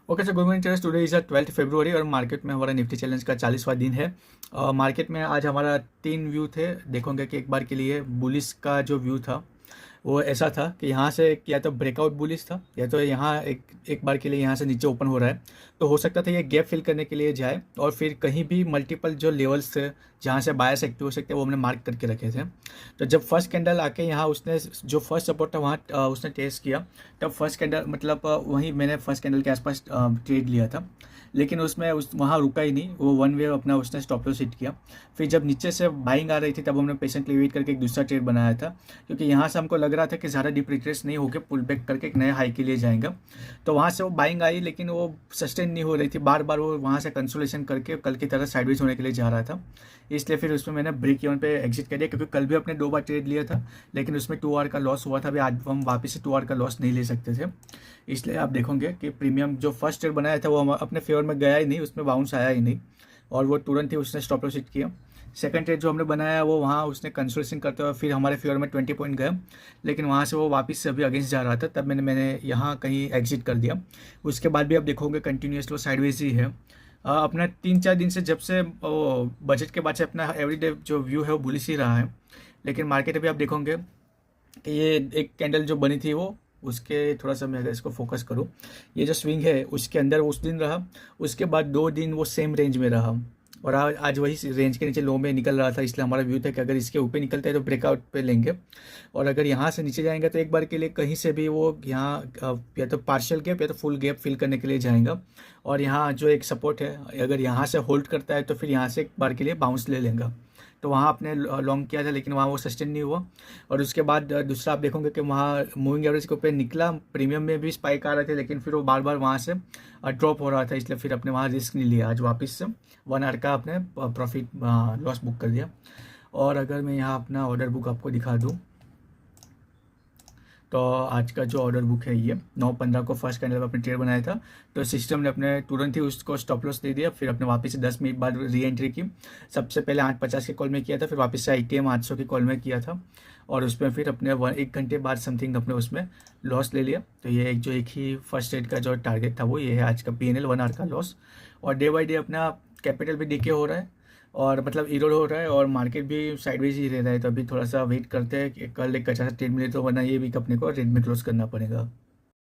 Okay sir, good morning traders. Today is 12 फरवरी और market में हमारा निफ्टी चैलेंज का 40वां दिन है। मार्केट में आज हमारा 3 व्यू थे। देखोगे कि एक बार के लिए बुलिस का जो व्यू था वो ऐसा था कि यहाँ से या तो ब्रेकआउट बुलिस था या तो यहाँ एक बार के लिए यहाँ से नीचे ओपन हो रहा है। तो हो सकता था ये गैप फिल करने के लिए जाए और फिर कहीं भी मल्टीपल जो लेवल्स थे जहाँ से बायर्स एक्टिव हो सकते हैं वो हमने मार्क करके रखे थे। तो जब फर्स्ट कैंडल आके यहाँ उसने जो फर्स्ट सपोर्ट था वहाँ उसने टेस्ट किया, तब फर्स्ट कैंडल मतलब वहीं मैंने फर्स्ट कैंडल के आसपास ट्रेड लिया था। लेकिन उसमें वहाँ रुका ही नहीं, वो वन वे अपना उसने स्टॉप लॉस हिट किया। फिर जब नीचे से बाइंग आ रही थी तब हमने पेशेंटली वेट करके एक दूसरा ट्रेड बनाया था, क्योंकि यहाँ से हमको लग रहा था कि ज़्यादा डीप रिट्रेस नहीं होकर पुल बैक करके एक नए हाई के लिए जाएगा। तो वहाँ से वो बाइंग आई लेकिन वो सस्टेन नहीं हो रही थी, बार बार वो वहाँ से कंसोलेशन करके कल की तरह साइडवेज होने के लिए जा रहा था। इसलिए फिर उसमें मैंने ब्रेक इवन पे एग्जिट कर दिया, क्योंकि कल भी अपने 2 बार ट्रेड लिया था लेकिन उसमें 2 आवर का लॉस हुआ था। अभी आज हम वापस से 2 आवर का लॉस नहीं ले सकते थे। इसलिए आप देखोगे कि प्रीमियम जो फर्स्ट ट्रेड बनाया था वो अपने फेवर में गया ही नहीं, उसमें बाउंस आया ही नहीं और वो तुरंत ही उसने स्टॉप लॉस हिट किया। सेकंड ट्रेड जो हमने बनाया वो वहाँ उसने कंसोलेशन करते हुए फिर हमारे फेवर में 20 पॉइंट गया, लेकिन वहाँ से वो वापस से अभी अगेंस्ट जा रहा था, तब मैंने यहाँ कहीं एग्जिट कर दिया। उसके बाद भी आप देखोगे कंटिन्यूस वो साइडवेज ही है। अपना 3-4 दिन से जब से बजट के बाद से अपना एवरीडे जो व्यू है वो बुलिश ही रहा है। लेकिन मार्केट अभी आप देखोगे कि ये एक कैंडल जो बनी थी वो उसके थोड़ा सा मैं अगर इसको फोकस करूँ, ये जो स्विंग है उसके अंदर उस दिन रहा, उसके बाद 2 दिन वो सेम रेंज में रहा और आज वही रेंज के नीचे लो में निकल रहा था। इसलिए हमारा व्यू था कि अगर इसके ऊपर निकलता है तो ब्रेकआउट पे लेंगे और अगर यहाँ से नीचे जाएंगे तो एक बार के लिए कहीं से भी वो यहाँ या तो पार्शियल गैप या तो फुल गैप फिल करने के लिए जाएगा। और यहाँ जो एक सपोर्ट है अगर यहाँ से होल्ड करता है तो फिर यहाँ से एक बार के लिए बाउंस ले लेगा। तो वहाँ आपने लॉन्ग किया था लेकिन वहाँ वो सस्टेन नहीं हुआ। और उसके बाद दूसरा आप देखोगे कि वहाँ मूविंग एवरेज के ऊपर निकला, प्रीमियम में भी स्पाइक आ रहे थे लेकिन फिर वो बार बार वहाँ से ड्रॉप हो रहा था, इसलिए फिर अपने वहाँ रिस्क नहीं लिया। आज वापस से 1 आवर का अपने प्रॉफिट लॉस बुक कर दिया। और अगर मैं यहाँ अपना ऑर्डर बुक आपको दिखा दूँ तो आज का जो ऑर्डर बुक है ये 9:15 को फर्स्ट कैंडल में अपने ट्रेड बनाया था, तो सिस्टम ने अपने तुरंत ही उसको स्टॉप लॉस दे दिया। फिर अपने वापस से 10 मिनट बाद री एंट्री की। सबसे पहले 8:50 के कॉल में किया था, फिर वापस से ITM 800 के कॉल में किया था और उसमें फिर अपने 1 घंटे बाद समथिंग अपने उसमें लॉस ले लिया। तो ये एक ही फर्स्ट ट्रेड का जो टारगेट था वो ये है आज का PNL 1 आवर का लॉस। और डे बाई डे अपना कैपिटल भी डीके हो रहा है और मतलब इरोड हो रहा है और मार्केट भी साइडवेज ही रह रहा है। तो अभी थोड़ा सा वेट करते हैं कि कल एक अच्छा सा ट्रेड मिले, तो वरना ये वीक अपने को रेड में क्लोज करना पड़ेगा।